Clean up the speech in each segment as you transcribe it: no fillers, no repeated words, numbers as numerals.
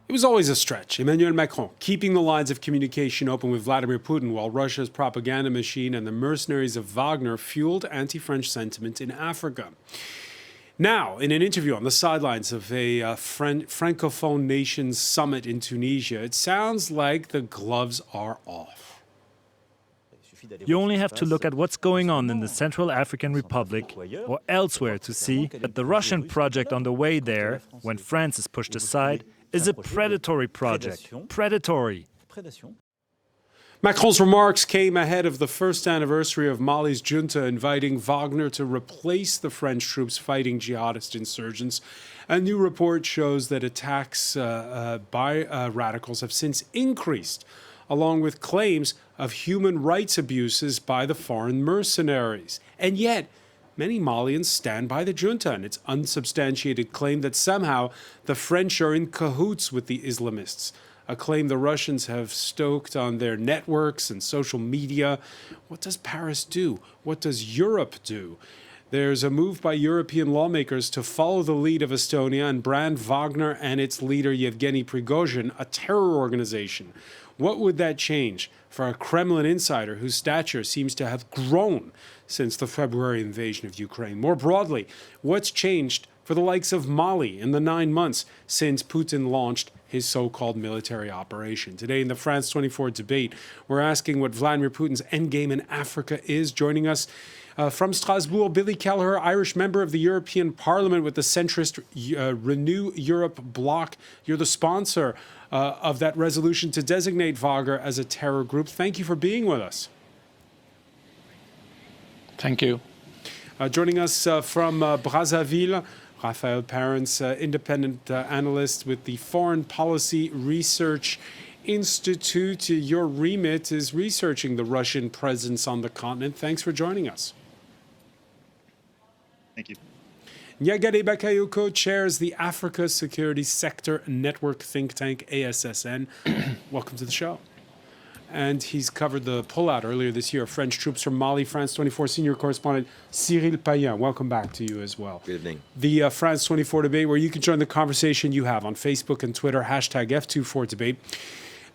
It was always a stretch. Emmanuel Macron keeping the lines of communication open with Vladimir Putin while Russia's propaganda machine and the mercenaries of Wagner fueled anti-French sentiment in Africa. Now, in an interview on the sidelines of a francophone nations summit in Tunisia, it sounds like the gloves are off. You only have to look at what's going on in the Central African Republic or elsewhere to see that the Russian project on the way there, when France is pushed aside, is a predatory project. Predatory. Macron's remarks came ahead of the first anniversary of Mali's junta inviting Wagner to replace the French troops fighting jihadist insurgents. A new report shows that attacks by radicals have since increased, along with claims of human rights abuses by the foreign mercenaries. And yet, many Malians stand by the junta and its unsubstantiated claim that somehow the French are in cahoots with the Islamists, a claim the Russians have stoked on their networks and social media. What does Paris do? What does Europe do? There's a move by European lawmakers to follow the lead of Estonia and brand Wagner and its leader Yevgeny Prigozhin a terror organization. What would that change for a Kremlin insider whose stature seems to have grown since the February invasion of Ukraine? More broadly, what's changed for the likes of Mali in the 9 months since Putin launched his so-called military operation? Today in the France 24 debate, we're asking what Vladimir Putin's endgame in Africa is. Joining us from Strasbourg, Billy Kelleher, Irish member of the European Parliament with the centrist Renew Europe bloc. You're the sponsor of that resolution to designate Wagner as a terror group. Thank you for being with us. Thank you. Joining us from Brazzaville, Raphael Parents, independent analyst with the Foreign Policy Research Institute. Your remit is researching the Russian presence on the continent. Thanks for joining us. Thank you. Gardé Bakayoko chairs the Africa Security Sector Network think tank, ASSN. Welcome to the show. And he's covered the pullout earlier this year of French troops from Mali. France 24 senior correspondent Cyril Payen. Welcome back to you as well. Good evening. The France 24 debate, where you can join the conversation you have on Facebook and Twitter, hashtag F24debate.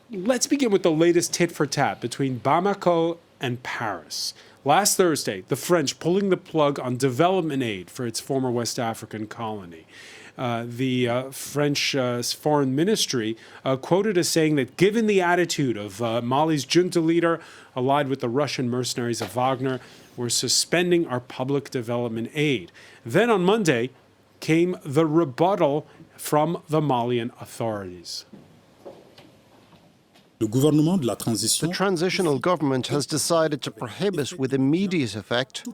Let's begin with the latest tit for tat between Bamako and Paris. Last Thursday, the French pulling the plug on development aid for its former West African colony. The French Foreign Ministry quoted as saying that given the attitude of Mali's junta leader, allied with the Russian mercenaries of Wagner, we're suspending our public development aid. Then on Monday came the rebuttal from the Malian authorities. The transitional government has decided to prohibit with immediate effect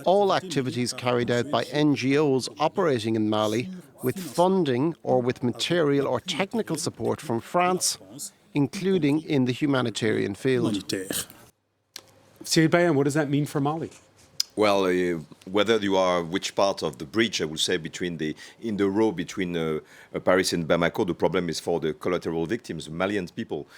all activities carried out by NGOs operating in Mali with funding or with material or technical support from France, including in the humanitarian field. Cyril Payen, what does that mean for Mali? Well, whether you are which part of the bridge, I would say, in the row between Paris and Bamako, the problem is for the collateral victims, Malian people.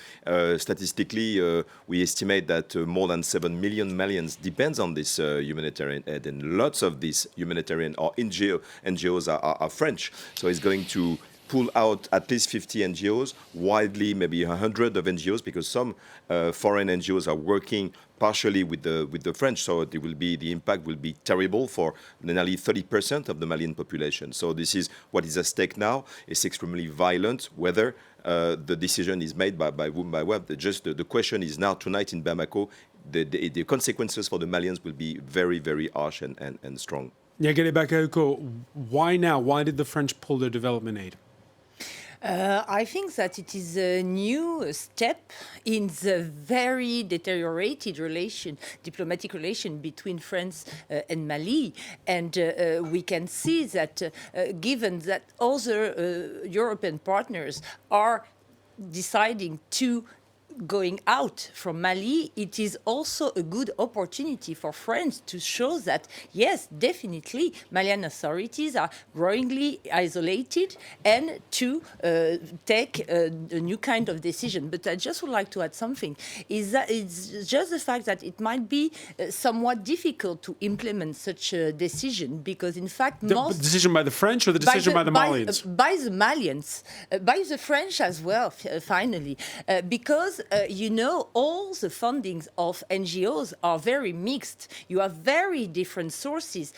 Statistically, we estimate that more than 7 million Malians depends on this humanitarian aid, and lots of these humanitarian or NGOs are French. So it's going to pull out at least 50 NGOs, widely maybe 100 of NGOs, because some foreign NGOs are working partially with the French, so the impact will be terrible for nearly 30% of the Malian population. So this is what is at stake now. It's extremely violent. Whether the decision is made by whom, by what, the question is now tonight in Bamako. The consequences for the Malians will be very, very harsh and strong. Gardé Bakayoko, why now? Why did the French pull their development aid? I think that it is a new step in the very deteriorated diplomatic relation between France and Mali. And we can see that given that other European partners are deciding to going out from Mali, it is also a good opportunity for France to show that, yes, definitely, Malian authorities are growingly isolated and to take a new kind of decision. But I just would like to add something, is that it's just the fact that it might be somewhat difficult to implement such a decision, because in fact The decision by the French or the decision by the Malians? By the Malians, by the French as well, finally, because, you know, all the fundings of NGOs are very mixed. You have very different sources.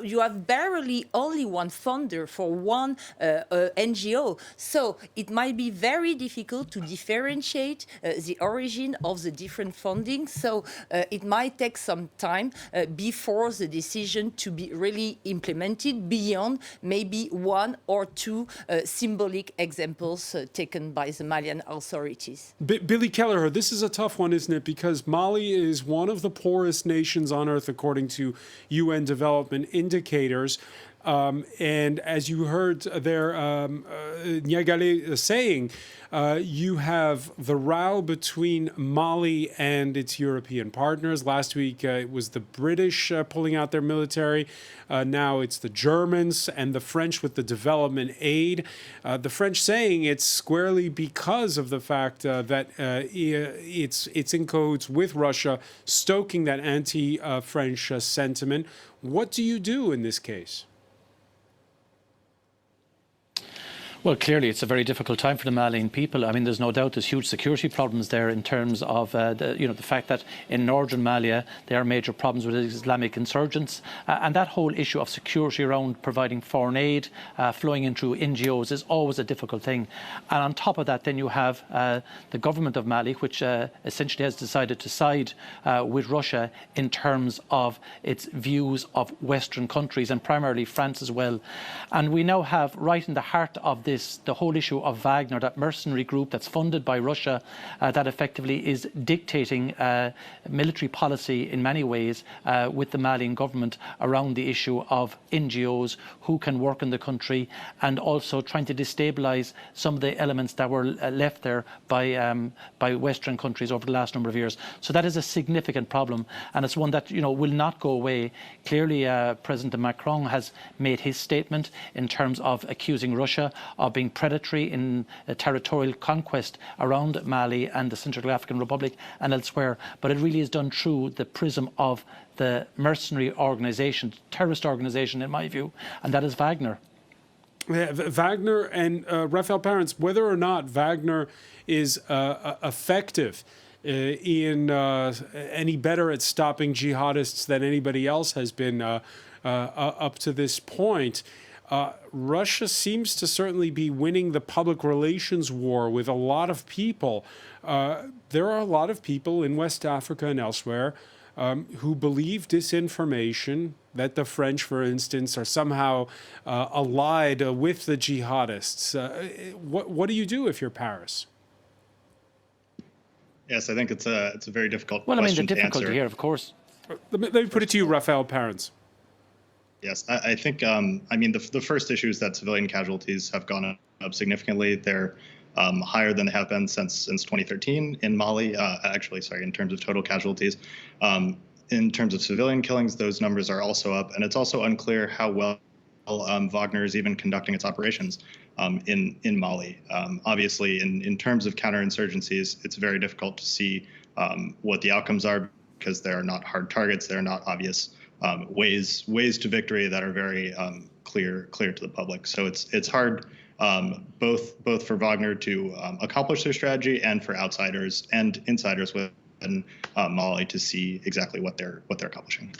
You have barely only one funder for one NGO. So it might be very difficult to differentiate the origin of the different funding. So it might take some time before the decision to be really implemented beyond maybe one or two symbolic examples taken by the Malian authorities. Billy Kelleher, this is a tough one, isn't it? Because Mali is one of the poorest nations on earth, according to UN development indicators. And as you heard there, Niagale saying, you have the row between Mali and its European partners. Last week, it was the British pulling out their military. Now it's the Germans and the French with the development aid. The French saying it's squarely because of the fact that it's in cahoots with Russia, stoking that anti-French sentiment. What do you do in this case? Well, clearly, it's a very difficult time for the Malian people. I mean, there's no doubt there's huge security problems there in terms of the fact that in northern Mali there are major problems with Islamic insurgents, and that whole issue of security around providing foreign aid flowing in through NGOs is always a difficult thing. And on top of that, then you have the government of Mali, which essentially has decided to side with Russia in terms of its views of Western countries and primarily France as well. And we now have right in the heart of this the whole issue of Wagner, that mercenary group that's funded by Russia, that effectively is dictating military policy in many ways with the Malian government around the issue of NGOs, who can work in the country, and also trying to destabilise some of the elements that were left there by Western countries over the last number of years. So that is a significant problem, and it's one that will not go away. Clearly, President Macron has made his statement in terms of accusing Russia of being predatory in territorial conquest around Mali and the Central African Republic and elsewhere. But it really is done through the prism of the mercenary organisation, terrorist organisation in my view, and that is Wagner. Yeah, Wagner and Raphael Parents, whether or not Wagner is effective in any better at stopping jihadists than anybody else has been up to this point, Russia seems to certainly be winning the public relations war with a lot of people. There are a lot of people in West Africa and elsewhere who believe disinformation, that the French, for instance, are somehow allied with the jihadists. What do you do if you're Paris? Yes, I think it's a very difficult question to answer. Well, I mean, the difficulty here, of course. Let me put it to you, Raphael Parents. Yes, I think, the first issue is that civilian casualties have gone up significantly. They're higher than they have been since 2013 in Mali, in terms of total casualties. In terms of civilian killings, those numbers are also up, and it's also unclear how well Wagner is even conducting its operations in Mali. Obviously, in terms of counterinsurgencies, it's very difficult to see what the outcomes are because they are not hard targets, they're not obvious ways to victory that are very clear to the public. So it's hard both for Wagner to accomplish their strategy and for outsiders and insiders within Mali to see exactly what they're accomplishing.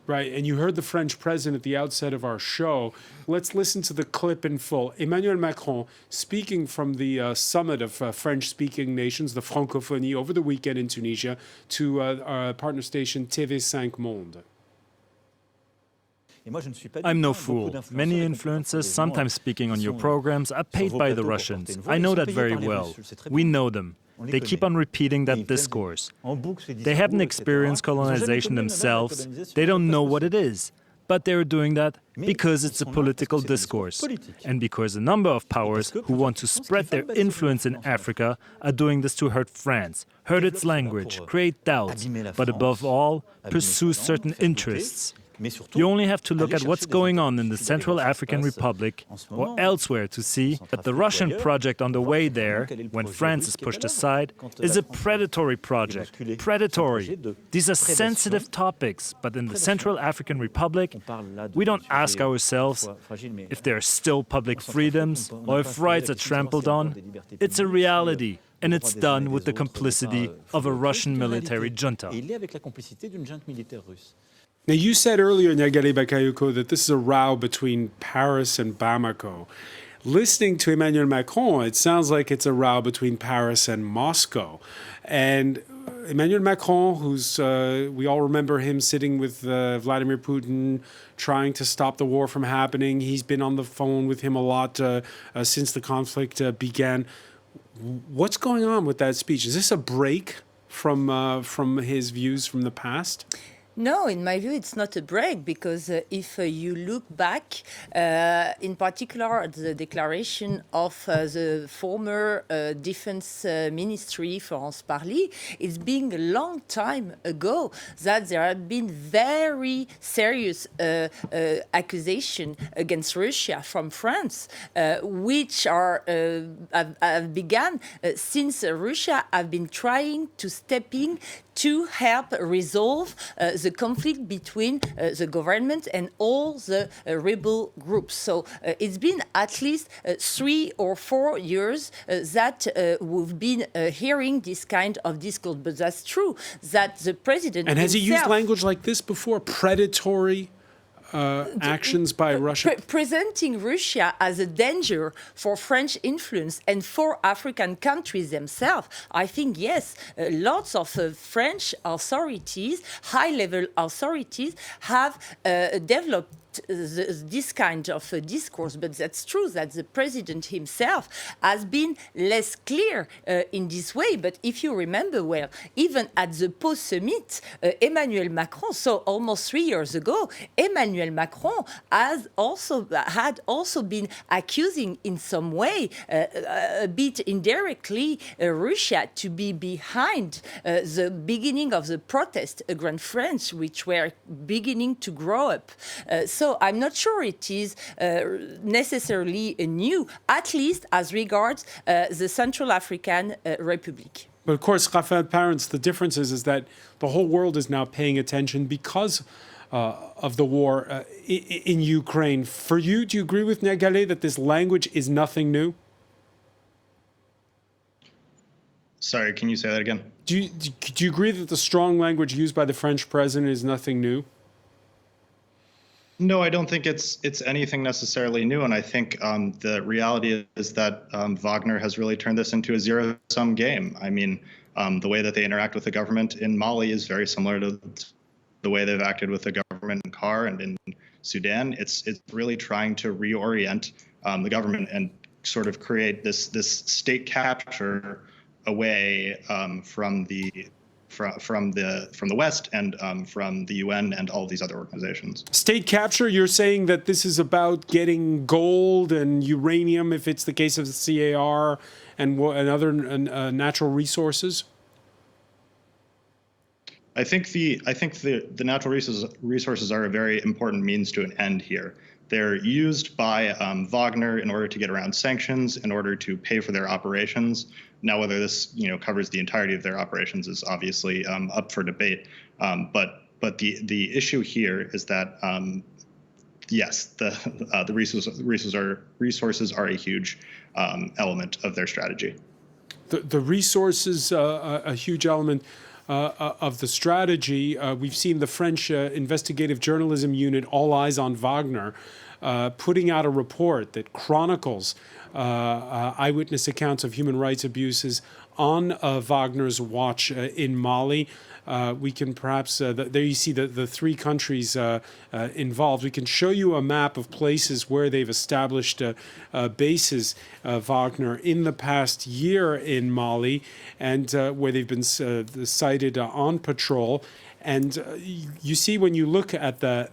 Right, and you heard the French president at the outset of our show. Let's listen to the clip in full. Emmanuel Macron speaking from the summit of French-speaking nations, the francophonie, over the weekend in Tunisia to our partner station TV5 Monde. I'm no fool. Many influencers, sometimes speaking on your programs, are paid by the Russians. I know that very well. We know them. They keep on repeating that discourse. They haven't experienced colonization themselves. They don't know what it is. But they're doing that because it's a political discourse, and because a number of powers who want to spread their influence in Africa are doing this to hurt France, hurt its language, create doubts, but above all, pursue certain interests. You only have to look at what's going on in the Central African Republic or elsewhere to see that the Russian project on the way there, when France is pushed aside, is a predatory project. Predatory. These are sensitive topics, but in the Central African Republic, we don't ask ourselves if there are still public freedoms or if rights are trampled on. It's a reality. And it's done with the complicity of a Russian military junta. Now, you said earlier, Niagale Bakayoko, that this is a row between Paris and Bamako. Listening to Emmanuel Macron, it sounds like it's a row between Paris and Moscow. And Emmanuel Macron, who's, we all remember him sitting with Vladimir Putin, trying to stop the war from happening. He's been on the phone with him a lot since the conflict began. What's going on with that speech? Is this a break from his views from the past? No, in my view, it's not a break, because if you look back, in particular at the declaration of the former Defense Ministry, France Parly, it's been a long time ago that there had been very serious accusations against Russia from France, which are have begun since Russia have been trying to step in to help resolve the conflict between the government and all the rebel groups. So it's been at least 3 or 4 years that we've been hearing this kind of discourse. But that's true that the president And has he used language like this before? Predatory actions by Russia? Presenting Russia as a danger for French influence and for African countries themselves, I think, yes, lots of French authorities, high-level authorities, have developed this kind of discourse. But that's true that the president himself has been less clear in this way. But if you remember well, even at the post-summit, Emmanuel Macron, so almost 3 years ago, Emmanuel Macron had also been accusing in some way, a bit indirectly, Russia to be behind the beginning of the protest against France, which were beginning to grow up. So I'm not sure it is necessarily new, at least as regards the Central African Republic. But of course, Raphael Parents, the difference is that the whole world is now paying attention because of the war in Ukraine. For you, do you agree with Niagale that this language is nothing new? Sorry, can you say that again? Do you agree that the strong language used by the French president is nothing new? No, I don't think it's anything necessarily new, and I think the reality is that Wagner has really turned this into a zero-sum game. I mean, the way that they interact with the government in Mali is very similar to the way they've acted with the government in CAR and in Sudan. It's really trying to reorient the government and sort of create this state capture away from the West and from the UN and all these other organizations. State capture, you're saying that this is about getting gold and uranium, if it's the case of the CAR, and other natural resources? I think the natural resources are a very important means to an end here. They're used by Wagner in order to get around sanctions, in order to pay for their operations. Now, whether this covers the entirety of their operations is obviously up for debate. But the issue here is that yes, the resources are a huge element of their strategy. The resources a huge element of the strategy. We've seen the French investigative journalism unit, All Eyes on Wagner, putting out a report that chronicles eyewitness accounts of human rights abuses on Wagner's watch in Mali. We can perhaps, there you see the 3 countries involved. We can show you a map of places where they've established bases, Wagner, in the past year in Mali, and where they've been sighted on patrol. And you see when you look at the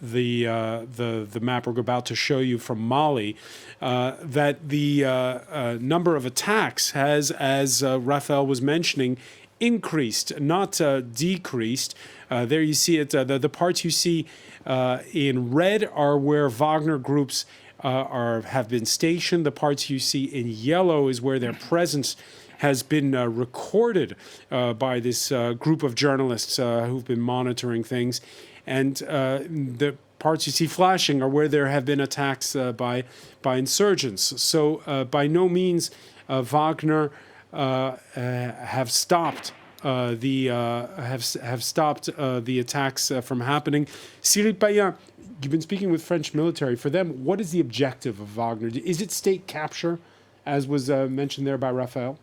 map we're about to show you from Mali, that the number of attacks has, as Raphael was mentioning, increased, not decreased. There you see it. The parts you see in red are where Wagner groups have been stationed. The parts you see in yellow is where their presence has been recorded by this group of journalists who've been monitoring things. And the parts you see flashing are where there have been attacks by insurgents. So by no means Wagner have stopped the attacks from happening. Cyril Payen, you've been speaking with French military. For them, what is the objective of Wagner? Is it state capture, as was mentioned there by Raphael?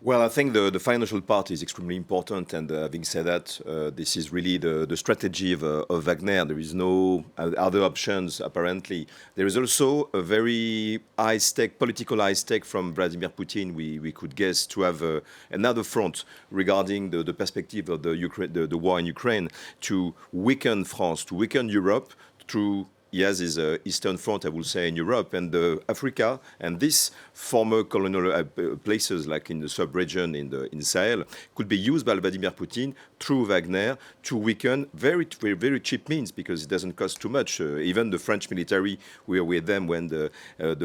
Well, I think the financial part is extremely important, and having said that, this is really the strategy of Wagner. There is no other options, apparently. There is also a very high-stake, political high-stake from Vladimir Putin, we could guess, to have another front regarding the perspective of the war in Ukraine, to weaken France, to weaken Europe through his Eastern Front, I would say, in Europe, and Africa, and these former colonial places, like in the sub-region in Sahel, could be used by Vladimir Putin through Wagner to weaken very, very, very cheap means, because it doesn't cost too much. Even the French military, we were with them when the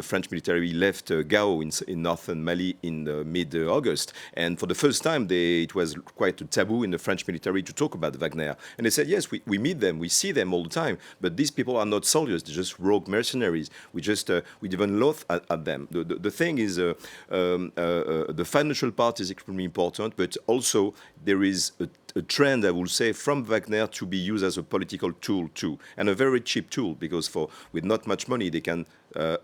French military left Gao in northern Mali in mid-August, and for the first time, it was quite a taboo in the French military to talk about Wagner. And they said, yes, we meet them, we see them all the time, but these people are not soldiers, they're just rogue mercenaries. We even loathe at them. The thing is, the financial part is extremely important, but also there is a trend, I would say, from Wagner to be used as a political tool too, and a very cheap tool, because with not much money they can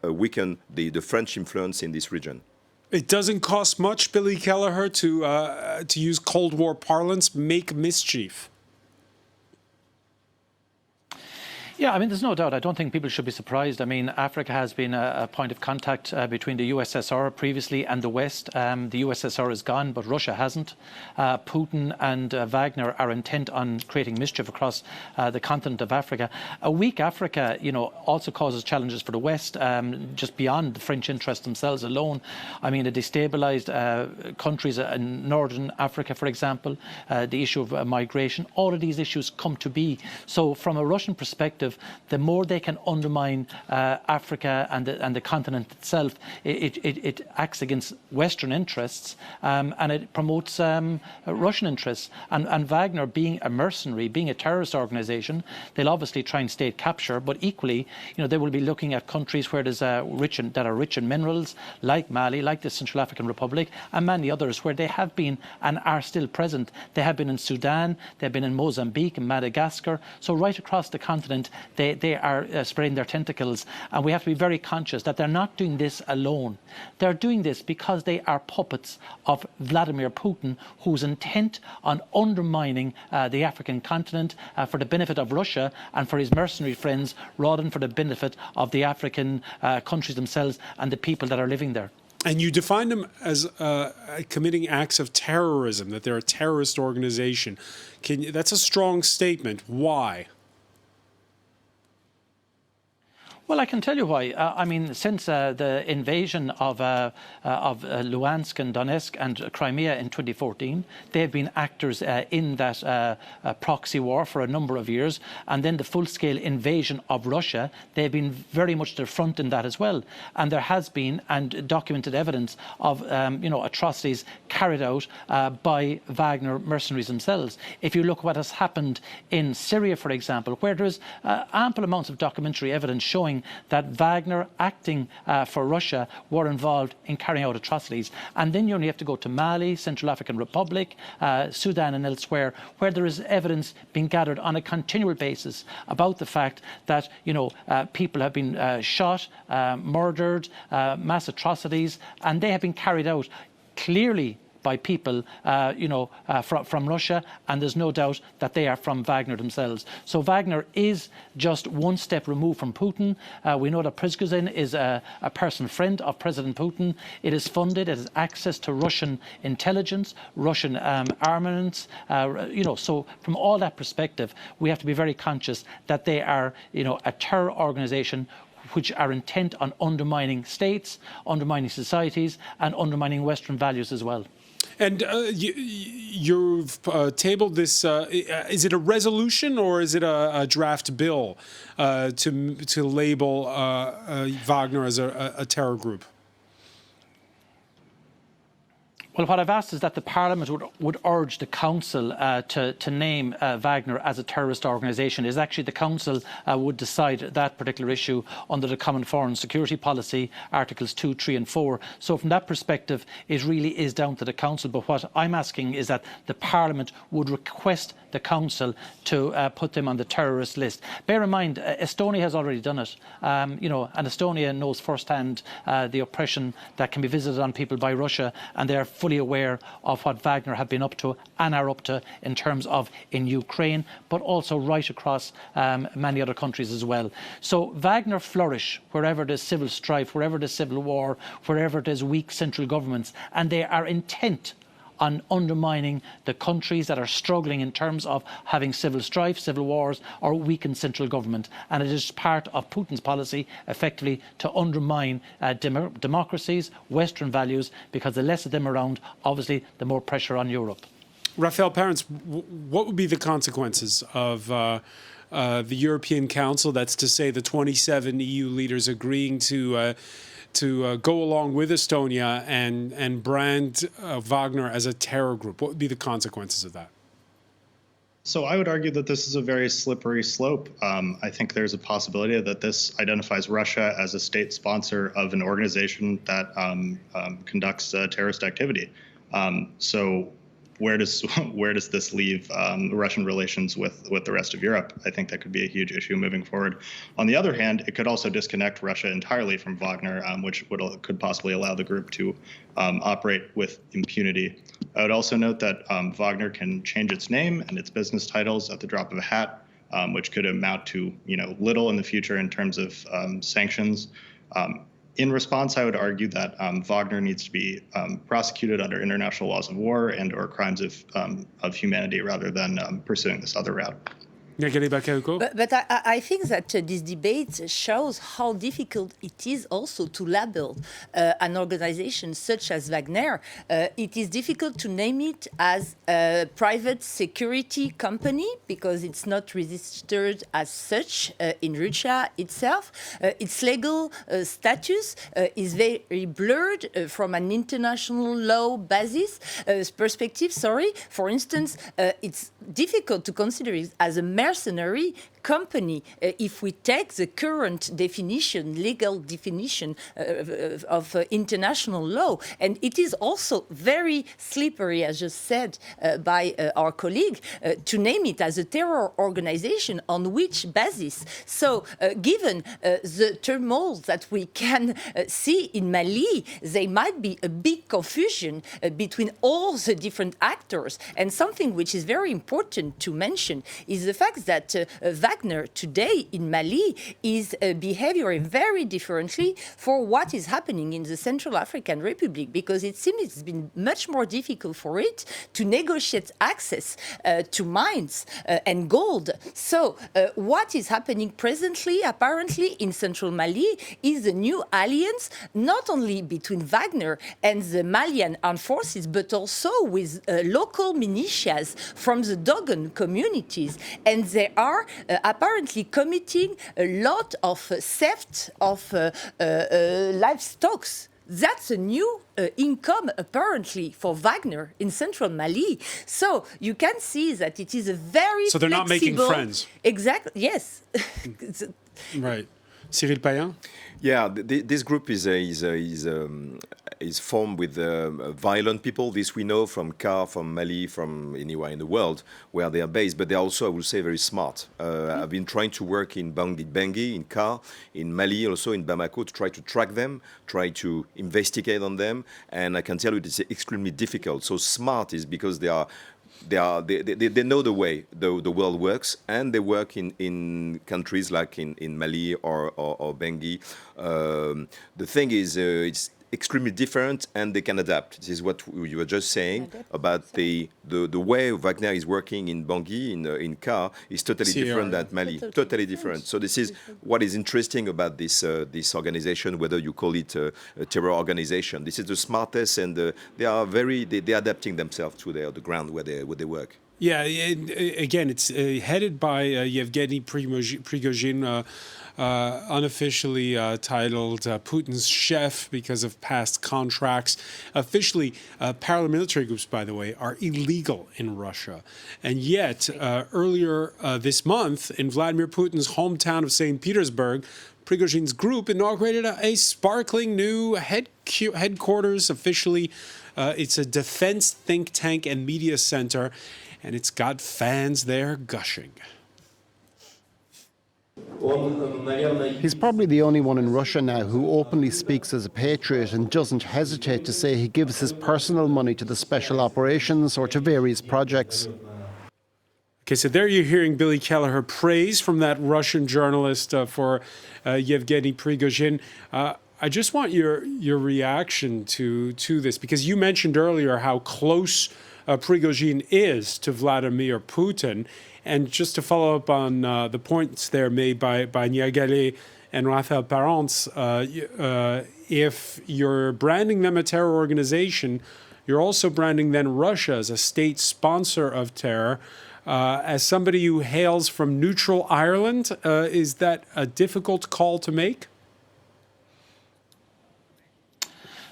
weaken the French influence in this region. It doesn't cost much, Billy Kelleher, to use Cold War parlance, make mischief. Yeah, I mean, there's no doubt. I don't think people should be surprised. I mean, Africa has been a point of contact between the USSR previously and the West. The USSR is gone, but Russia hasn't. Putin and Wagner are intent on creating mischief across the continent of Africa. A weak Africa, also causes challenges for the West, just beyond the French interests themselves alone. I mean, the destabilized countries in Northern Africa, for example, the issue of migration, all of these issues come to be. So from a Russian perspective, the more they can undermine Africa and the continent itself, it acts against Western interests and it promotes Russian interests. And Wagner, being a mercenary, being a terrorist organization, they'll obviously try and state capture, but equally, they will be looking at countries where there's that are rich in minerals, like Mali, like the Central African Republic, and many others where they have been and are still present. They have been in Sudan, they've been in Mozambique and Madagascar. So right across the continent, they are spreading their tentacles, and we have to be very conscious that they're not doing this alone. They're doing this because they are puppets of Vladimir Putin, who's intent on undermining the African continent for the benefit of Russia and for his mercenary friends, rather than for the benefit of the African countries themselves and the people that are living there. And you define them as committing acts of terrorism, that they're a terrorist organization. That's a strong statement. Why? Well, I can tell you why. I mean, since the invasion of Luhansk and Donetsk and Crimea in 2014, they've been actors in that proxy war for a number of years. And then the full-scale invasion of Russia, they've been very much to the front in that as well. And there has been and documented evidence of atrocities carried out by Wagner mercenaries themselves. If you look at what has happened in Syria, for example, where there is ample amounts of documentary evidence showing that Wagner, acting for Russia, were involved in carrying out atrocities. And then you only have to go to Mali, Central African Republic, Sudan and elsewhere, where there is evidence being gathered on a continual basis about the fact that, people have been shot, murdered, mass atrocities, and they have been carried out clearly by people, from Russia, and there's no doubt that they are from Wagner themselves. So Wagner is just one step removed from Putin. We know that Prigozhin is a personal friend of President Putin. It is funded, it has access to Russian intelligence, Russian armaments. So from all that perspective, we have to be very conscious that they are, a terror organization which are intent on undermining states, undermining societies, and undermining Western values as well. And you've tabled this. Is it a resolution or is it a draft bill to label Wagner as a terror group? Well, what I've asked is that the Parliament would urge the Council to name Wagner as a terrorist organisation. Is actually the Council would decide that particular issue under the Common Foreign Security Policy, Articles 2, 3 and 4. So from that perspective, it really is down to the Council. But what I'm asking is that the Parliament would request the Council to put them on the terrorist list. Bear in mind, Estonia has already done it. And Estonia knows firsthand the oppression that can be visited on people by Russia, and they're fully aware of what Wagner have been up to and are up to in terms of in Ukraine, but also right across many other countries as well. So Wagner flourish wherever there's civil strife, wherever there's civil war, wherever there's weak central governments, and they are intent on undermining the countries that are struggling in terms of having civil strife, civil wars, or weakened central government. And it is part of Putin's policy, effectively, to undermine democracies, Western values, because the less of them around, obviously, the more pressure on Europe. Raphael Parents, what would be the consequences of the European Council, that's to say the 27 EU leaders agreeing to go along with Estonia and brand Wagner as a terror group? What would be the consequences of that? So I would argue that this is a very slippery slope. I think there's a possibility that this identifies Russia as a state sponsor of an organization that conducts terrorist activity. So where does this leave Russian relations with the rest of Europe? I think that could be a huge issue moving forward. On the other hand, it could also disconnect Russia entirely from Wagner, which could possibly allow the group to operate with impunity. I would also note that Wagner can change its name and its business titles at the drop of a hat, which could amount to little in the future in terms of sanctions. In response, I would argue that Wagner needs to be prosecuted under international laws of war and/or crimes of humanity rather than pursuing this other route. But I think that this debate shows how difficult it is also to label an organization such as Wagner. It is difficult to name it as a private security company because it's not registered as such in Russia itself. Its legal status is very blurred from an international law perspective. For instance, it's difficult to consider it as a mercenary company if we take the current legal definition of international law. And it is also very slippery, as just said by our colleague, to name it as a terror organization. On which basis? So given the turmoil that we can see in Mali, there might be a big confusion between all the different actors. And something which is very important to mention is the fact that Wagner today in Mali is behaving very differently for what is happening in the Central African Republic, because it seems it's been much more difficult for it to negotiate access to mines and gold. So what is happening presently, apparently, in Central Mali is a new alliance, not only between Wagner and the Malian armed forces, but also with local militias from the Dogon communities. And they are apparently committing a lot of theft of livestock. That's a new income, apparently, for Wagner in central Mali. So you can see that it is a very So they're not making friends. Exactly, yes. Right. Cyril Payen? Yeah, this group is formed with violent people. This we know from CAR, from Mali, from anywhere in the world where they are based. But they're also, I would say, very smart. I've been trying to work in Bangui, in CAR, in Mali, also in Bamako, to try to track them, try to investigate on them. And I can tell you it's extremely difficult. So smart is because they know the way the world works, and they work in countries like in Mali or Bangui. The thing is, it's extremely different, and they can adapt. This is what you were just saying about the way Wagner is working in Bangui, in CAR, is totally different than Mali. Totally different. So this is what is interesting about this organization, whether you call it a terror organization. This is the smartest, and they are they're adapting themselves to the ground where they work. Yeah, again, it's headed by Yevgeny Prigozhin, unofficially titled Putin's chef because of past contracts. Officially, paramilitary groups, by the way, are illegal in Russia. And yet, earlier this month, in Vladimir Putin's hometown of St. Petersburg, Prigozhin's group inaugurated a sparkling new headquarters. Officially, it's a defense think tank and media center, and it's got fans there gushing. He's probably the only one in Russia now who openly speaks as a patriot and doesn't hesitate to say he gives his personal money to the special operations or to various projects. Okay, so there you're hearing Billy Kelleher praise from that Russian journalist for Yevgeny Prigozhin. I just want your reaction to this, because you mentioned earlier how close Prigozhin is to Vladimir Putin. And just to follow up on the points there made by Niagale and Raphael Parents, if you're branding them a terror organization, you're also branding then Russia as a state sponsor of terror. As somebody who hails from neutral Ireland, is that a difficult call to make?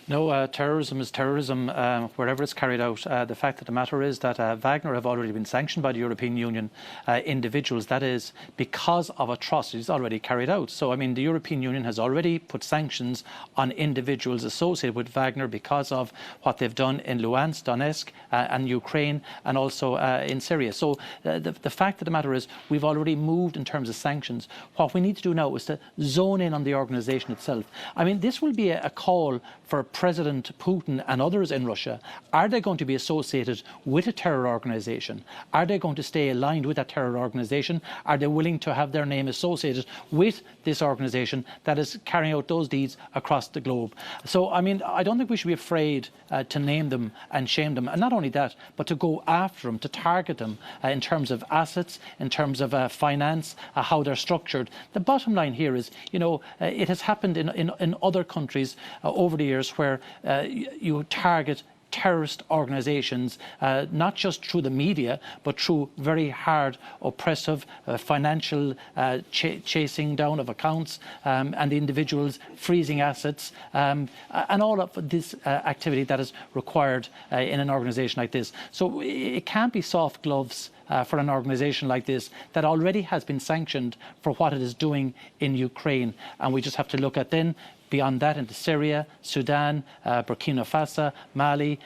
No, terrorism is terrorism wherever it's carried out. The fact of the matter is that Wagner have already been sanctioned by the European Union individuals, that is, because of atrocities already carried out. So, I mean, the European Union has already put sanctions on individuals associated with Wagner because of what they've done in Luhansk, Donetsk and Ukraine, and also in Syria. So the fact of the matter is we've already moved in terms of sanctions. What we need to do now is to zone in on the organisation itself. I mean, this will be a call for President Putin and others in Russia. Are they going to be associated with a terror organisation? Are they going to stay aligned with that terror organisation? Are they willing to have their name associated with this organisation that is carrying out those deeds across the globe? So, I mean, I don't think we should be afraid to name them and shame them. And not only that, but to go after them, to target them in terms of assets, in terms of finance, how they're structured. The bottom line here is, you know, it has happened in other countries over the years where you target terrorist organisations, not just through the media, but through very hard, oppressive, financial chasing down of accounts and the individuals freezing assets and all of this activity that is required in an organisation like this. So it can't be soft gloves for an organisation like this that already has been sanctioned for what it is doing in Ukraine. And we just have to look at then beyond that into Syria, Sudan, Burkina Faso, Mali,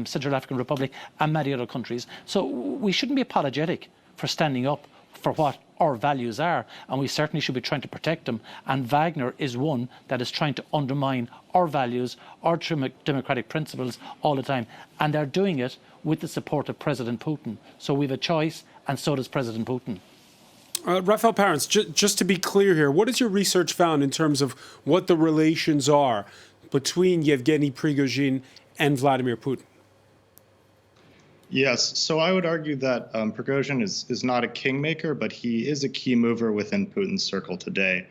Central African Republic, and many other countries. So we shouldn't be apologetic for standing up for what our values are, and we certainly should be trying to protect them. And Wagner is one that is trying to undermine our values, our democratic principles all the time. And they're doing it with the support of President Putin. So we have a choice, and so does President Putin. Raphael Parents, just to be clear here, what has your research found in terms of what the relations are between Yevgeny Prigozhin and Vladimir Putin? Yes, so I would argue that Prigozhin is not a kingmaker, but he is a key mover within Putin's circle today.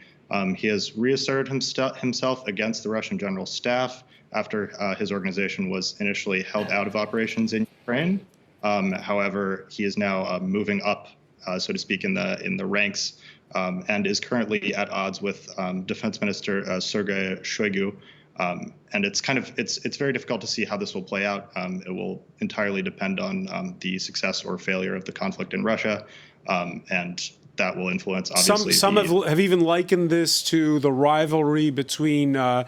He has reasserted himself against the Russian general staff after his organization was initially held out of operations in Ukraine. However, he is now moving up, so to speak, in the ranks, and is currently at odds with Defense Minister Sergei Shoigu. And it's very difficult to see how this will play out. It will entirely depend on the success or failure of the conflict in Russia. And that will influence, obviously. Some have even likened this to the rivalry between the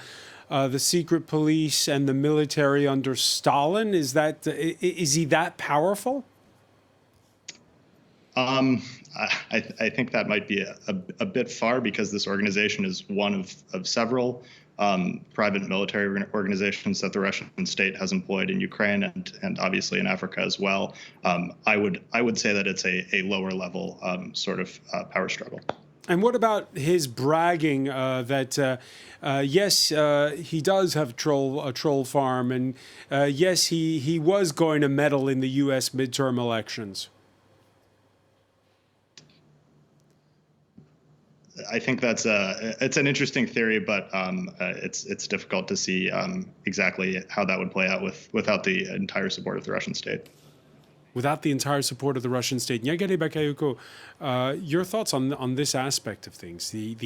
secret police and the military under Stalin. Is he that powerful? I think that might be a bit far, because this organization is one of several private military organizations that the Russian state has employed in Ukraine and obviously in Africa as well. I would say that it's a lower level sort of power struggle. And what about his bragging that yes, he does have a troll farm, and yes, he was going to meddle in the U.S. midterm elections? I think it's an interesting theory, but it's difficult to see exactly how that would play out without the entire support of the Russian state. Without the entire support of the Russian state. Nyagare Bakayoko, your thoughts on this aspect of things? There's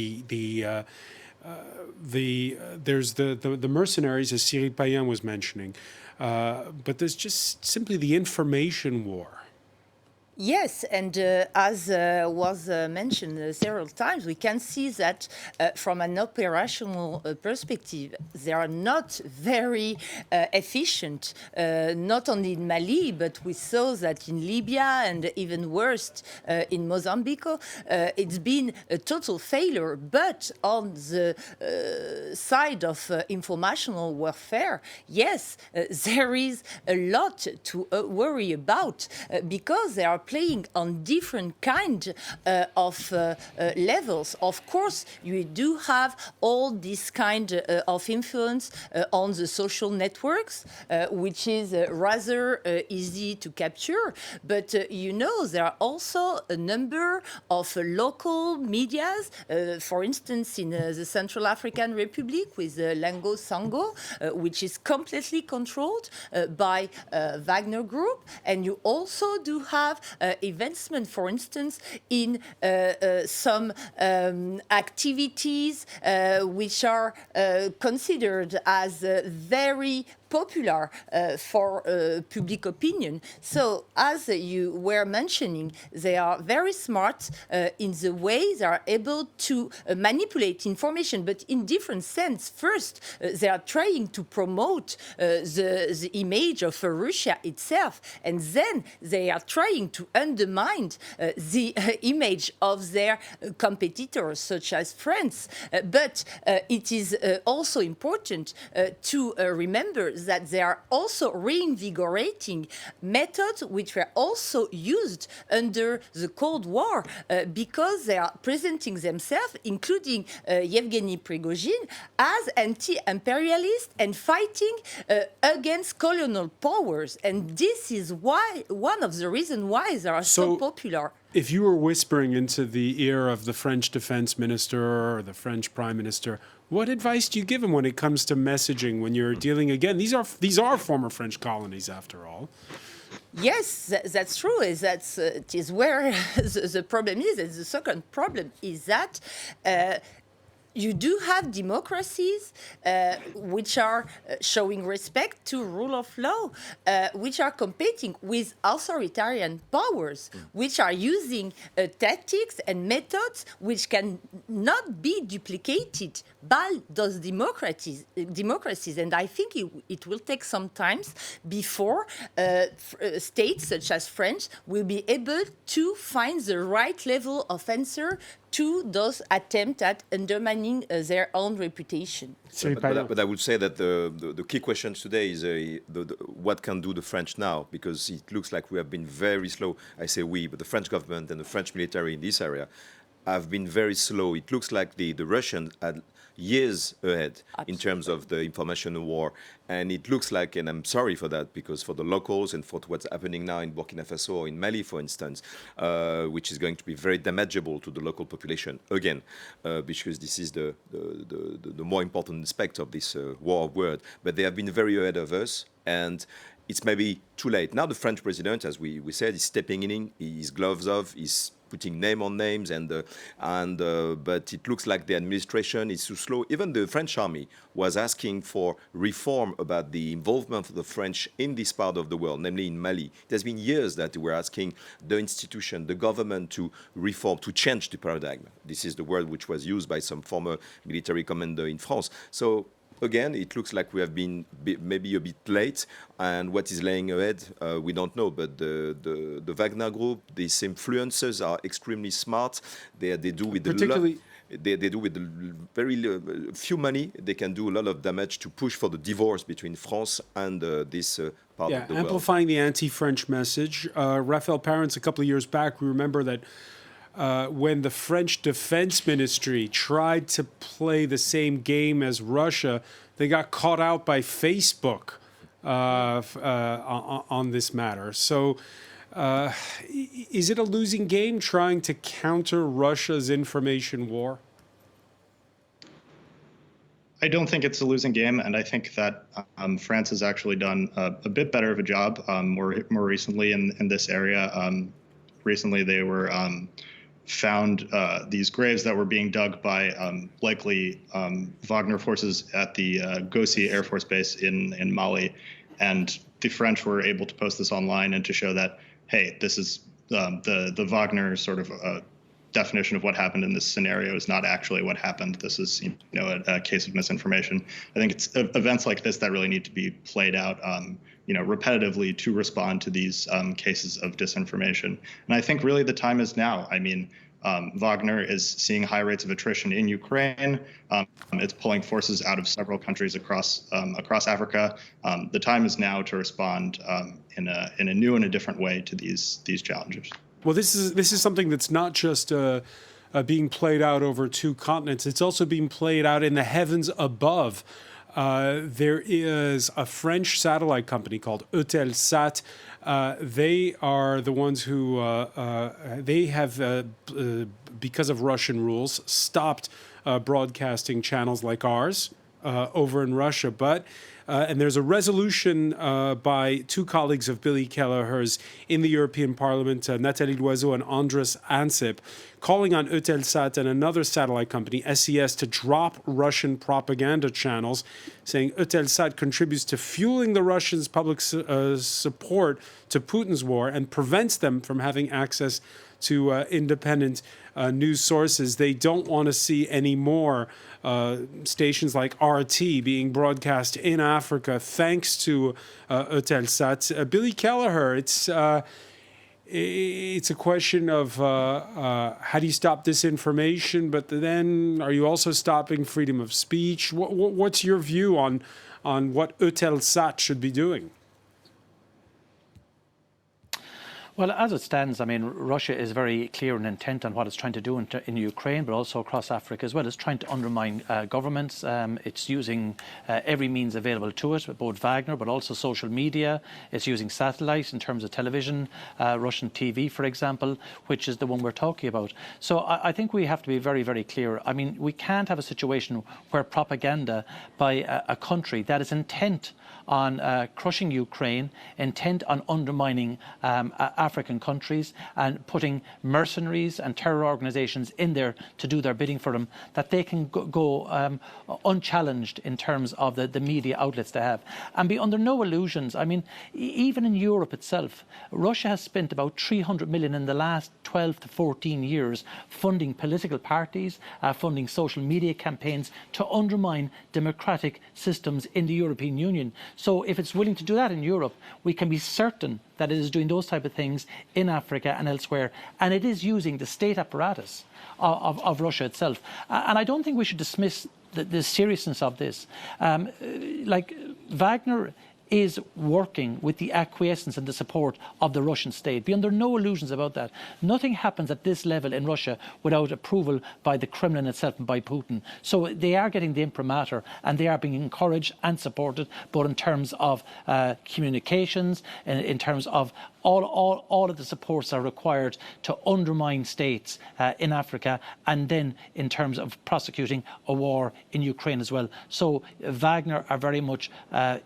the mercenaries, as Cyril Payen was mentioning, but there's just simply the information war. Yes, and as was mentioned several times, we can see that from an operational perspective, they are not very efficient, not only in Mali, but we saw that in Libya and even worse in Mozambique. It's been a total failure, but on the side of informational warfare, yes, there is a lot to worry about because they are playing on different kind of levels. Of course, you do have all this kind of influence on the social networks, which is rather easy to capture. But there are also a number of local medias, for instance, in the Central African Republic with Lango Sango, which is completely controlled by Wagner Group. And you also do have investment, for instance, in some activities which are considered as very popular for public opinion. So, as you were mentioning, they are very smart in the way they are able to manipulate information, but in different sense. First, they are trying to promote the image of Russia itself, and then they are trying to undermine the image of their competitors, such as France. But it is also important to remember that they are also reinvigorating methods which were also used under the Cold War because they are presenting themselves, including Yevgeny Prigozhin, as anti-imperialist and fighting against colonial powers. And this is why one of the reasons why they are so popular. If you were whispering into the ear of the French defense minister or the French prime minister, what advice do you give them when it comes to messaging when you're dealing, again, these are former French colonies after all? Yes, that's true. It is where the problem is. And the second problem is that you do have democracies which are showing respect to rule of law, which are competing with authoritarian powers, which are using tactics and methods which can not be duplicated by those democracies. And I think it will take some time before states such as France will be able to find the right level of answer to those attempts at undermining their own reputation. But I would say that the key question today is what can do the French now? Because it looks like we have been very slow. I say we, but the French government and the French military in this area have been very slow. It looks like the Russians had years ahead in terms of the information war. And it looks like, and I'm sorry for that, because for the locals and for what's happening now in Burkina Faso or in Mali, for instance, which is going to be very damageable to the local population, again, because this is the more important aspect of this war of words. But they have been very ahead of us, and it's maybe too late. Now the French president, as we said, is stepping in his gloves off, is putting name on names, but it looks like the administration is too slow. Even the French army was asking for reform about the involvement of the French in this part of the world, namely in Mali. It has been years that we're asking the institution, the government to reform, to change the paradigm. This is the word which was used by some former military commander in France. So again, it looks like we have been maybe a bit late, and what is laying ahead, we don't know. But the Wagner group, these influencers are extremely smart. They do with particularly. They do with very few money, they can do a lot of damage to push for the divorce between France and this part of the world. Amplifying the anti-French message. Raphael Parents, a couple of years back, we remember that when the French Defense Ministry tried to play the same game as Russia, they got caught out by Facebook on this matter. So is it a losing game trying to counter Russia's information war? I don't think it's a losing game, and I think that France has actually done a bit better of a job more recently in this area. Recently, they were found these graves that were being dug by likely Wagner forces at the Gossi Air Force Base in Mali, and the French were able to post this online and to show that, hey, this is the Wagner sort of definition of what happened in this scenario is not actually what happened. This is, a case of misinformation. I think it's events like this that really need to be played out, repetitively to respond to these cases of disinformation. And I think really the time is now. I mean, Wagner is seeing high rates of attrition in Ukraine. It's pulling forces out of several countries across Africa. The time is now to respond in a new and a different way to these challenges. Well, this is something that's not just being played out over two continents. It's also being played out in the heavens above. There is a French satellite company called Eutelsat. They are the ones who they have, because of Russian rules, stopped broadcasting channels like ours over in Russia. But and there's a resolution by two colleagues of Billy Kelleher's in the European Parliament, Nathalie Loiseau and Andres Ansip, calling on Eutelsat and another satellite company, SES, to drop Russian propaganda channels, saying Eutelsat contributes to fueling the Russians' public support to Putin's war and prevents them from having access to independent news sources. They don't want to see any more stations like RT being broadcast in Africa thanks to Eutelsat. Billy Kelleher, it's a question of how do you stop disinformation, but then are you also stopping freedom of speech? What's your view on what Eutelsat should be doing? Well, as it stands, I mean, Russia is very clear and intent on what it's trying to do in Ukraine, but also across Africa as well. It's trying to undermine governments. It's using every means available to it, both Wagner, but also social media. It's using satellite in terms of television, Russian TV, for example, which is the one we're talking about. So I think we have to be very, very clear. I mean, we can't have a situation where propaganda by a country that is intent on crushing Ukraine, intent on undermining African countries and putting mercenaries and terror organizations in there to do their bidding for them, that they can go unchallenged in terms of the media outlets they have. And be under no illusions. I mean, even in Europe itself, Russia has spent about 300 million in the last 12 to 14 years funding political parties, funding social media campaigns to undermine democratic systems in the European Union. So if it's willing to do that in Europe, we can be certain that it is doing those type of things in Africa and elsewhere. And it is using the state apparatus of Russia itself. And I don't think we should dismiss the seriousness of this. Like Wagner is working with the acquiescence and the support of the Russian state. Be under no illusions about that. Nothing happens at this level in Russia without approval by the Kremlin itself and by Putin. So they are getting the imprimatur and they are being encouraged and supported, both in terms of communications, in terms of all of the supports are required to undermine states in Africa, and then in terms of prosecuting a war in Ukraine as well. So Wagner are very much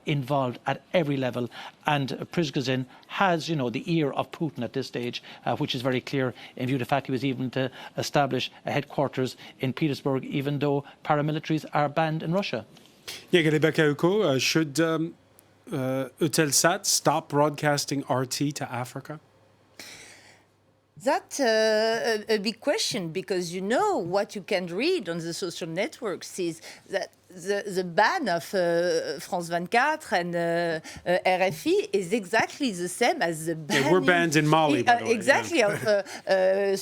involved at at every level. And Prigozhin has, the ear of Putin at this stage, which is very clear in view of the fact he was even to establish a headquarters in Petersburg, even though paramilitaries are banned in Russia. Should Eutelsat stop broadcasting RT to Africa? That's a big question, because what you can read on the social networks is that the ban of France 24 and RFI is exactly the same as the ban. Yeah, we're banned in Mali, by the way, exactly, of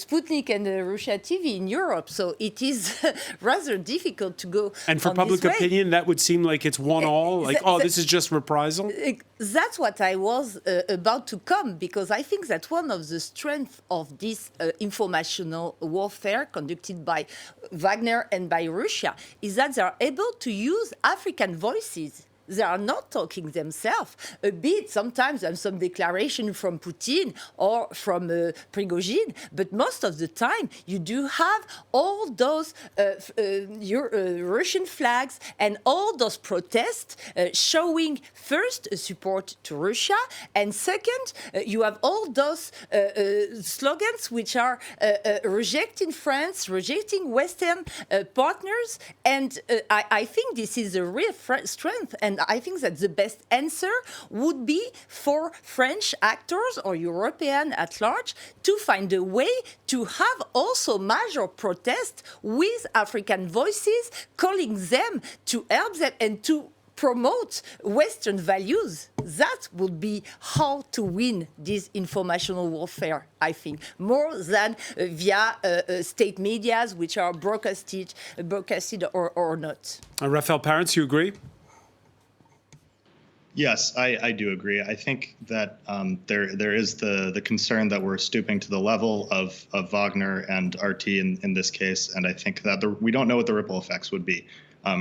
Sputnik and Russia TV in Europe. So it is rather difficult to go. And for public opinion, that would seem like it's one all. Like, this is just reprisal. That's what I was about to come, because I think that one of the strengths of this informational warfare conducted by Wagner and by Russia is that they are able to use African voices. They are not talking themselves. A bit sometimes and some declaration from Putin or from Prigozhin, but most of the time you do have all those Russian flags and all those protests showing first support to Russia, and second, you have all those slogans which are rejecting France, rejecting Western partners, and I think this is a real strength. And I think that the best answer would be for French actors or European at large to find a way to have also major protests with African voices, calling them to help them and to promote Western values. That would be how to win this informational warfare, I think, more than via state medias which are broadcasted or not. Raphael Parents, you agree? Yes, I do agree. I think that there is the concern that we're stooping to the level of Wagner and RT in this case, and I think that we don't know what the ripple effects would be,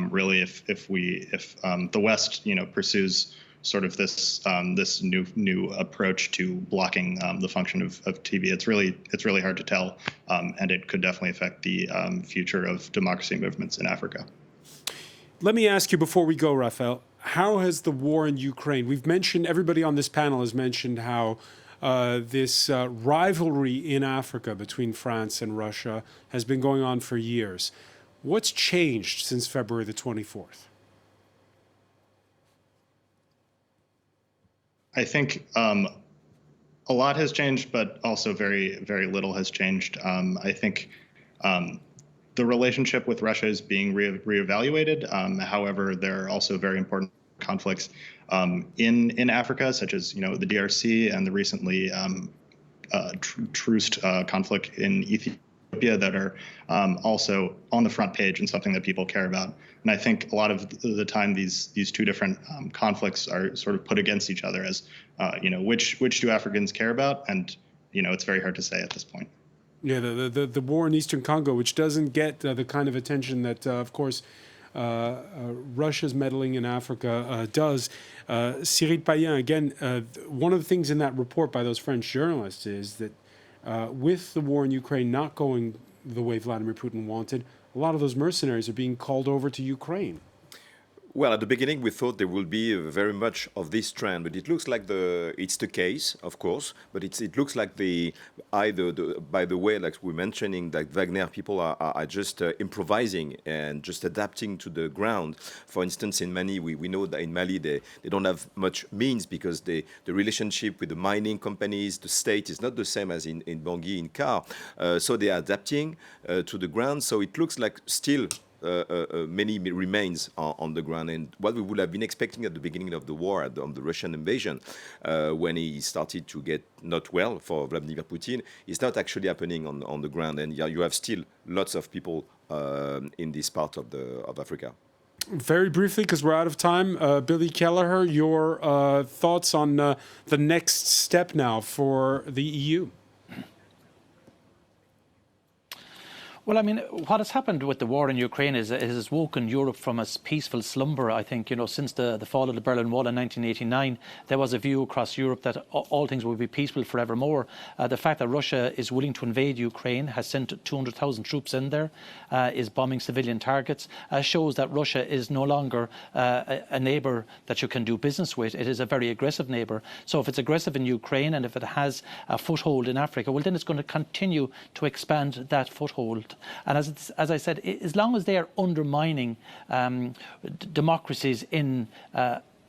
really, if the West pursues sort of this new approach to blocking the function of TV. It's really hard to tell, and it could definitely affect the future of democracy movements in Africa. Let me ask you before we go, Raphael, how has the war in Ukraine, everybody on this panel has mentioned how this rivalry in Africa between France and Russia has been going on for years. What's changed since February the 24th? I think a lot has changed, but also very, very little has changed. I think the relationship with Russia is being reevaluated. However, there are also very important conflicts in Africa, such as the DRC and the recently truced conflict in Ethiopia, that are also on the front page and something that people care about. And I think a lot of the time these two different conflicts are sort of put against each other as which do Africans care about, and it's very hard to say at this point. Yeah, the war in Eastern Congo, which doesn't get the kind of attention that, of course, Russia's meddling in Africa does. Cyril Payen, again, one of the things in that report by those French journalists is that with the war in Ukraine not going the way Vladimir Putin wanted, a lot of those mercenaries are being called over to Ukraine. Well, at the beginning, we thought there will be very much of this trend, but it looks like it's the case, of course. But it looks like by the way, like we're mentioning, that Wagner people are just improvising and just adapting to the ground. For instance, in Mali, we know that in Mali they don't have much means because the relationship with the mining companies, the state is not the same as in Bangui, in Car. So they are adapting to the ground. So it looks like still many remains on the ground, and what we would have been expecting at the beginning of the war, on the Russian invasion, when he started to get not well for Vladimir Putin, is not actually happening on the ground, and you have still lots of people in this part of Africa. Very briefly, because we're out of time, Billy Kelleher, your thoughts on the next step now for the EU? Well, I mean, what has happened with the war in Ukraine is it has woken Europe from a peaceful slumber. I think, since the fall of the Berlin Wall in 1989, there was a view across Europe that all things will be peaceful forevermore. The fact that Russia is willing to invade Ukraine, has sent 200,000 troops in there, is bombing civilian targets, shows that Russia is no longer a neighbour that you can do business with. It is a very aggressive neighbour. So if it's aggressive in Ukraine and if it has a foothold in Africa, well, then it's going to continue to expand that foothold. And as I said, as long as they are undermining democracies in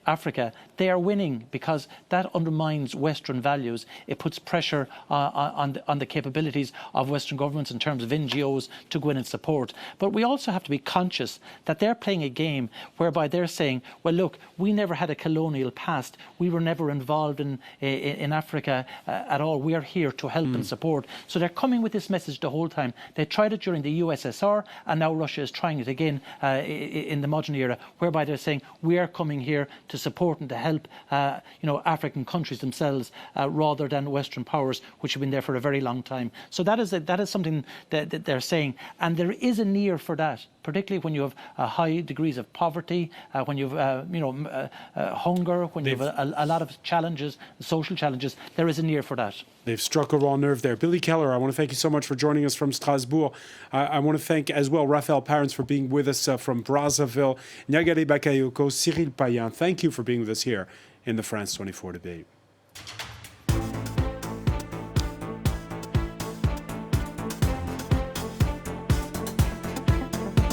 Africa, they are winning, because that undermines Western values. It puts pressure on the capabilities of Western governments in terms of NGOs to go in and support. But we also have to be conscious that they're playing a game whereby they're saying, well, look, we never had a colonial past. We were never involved in Africa at all. We are here to help and support. So they're coming with this message the whole time. They tried it during the USSR, and now Russia is trying it again in the modern era, whereby they're saying, we are coming here to support and to help African countries themselves rather than Western powers, which have been there for a very long time. So that is something that they're saying, and there is a need for that, particularly when you have high degrees of poverty, when you have hunger, when you have a lot of challenges, social challenges. There is a need for that. They've struck a raw nerve there. Billy Keller, I want to thank you so much for joining us from Strasbourg. I want to thank as well Raphael Parents for being with us from Brazzaville. Niagare Bakayoko, Cyril Payan, thank you for being with us here in the France 24 debate.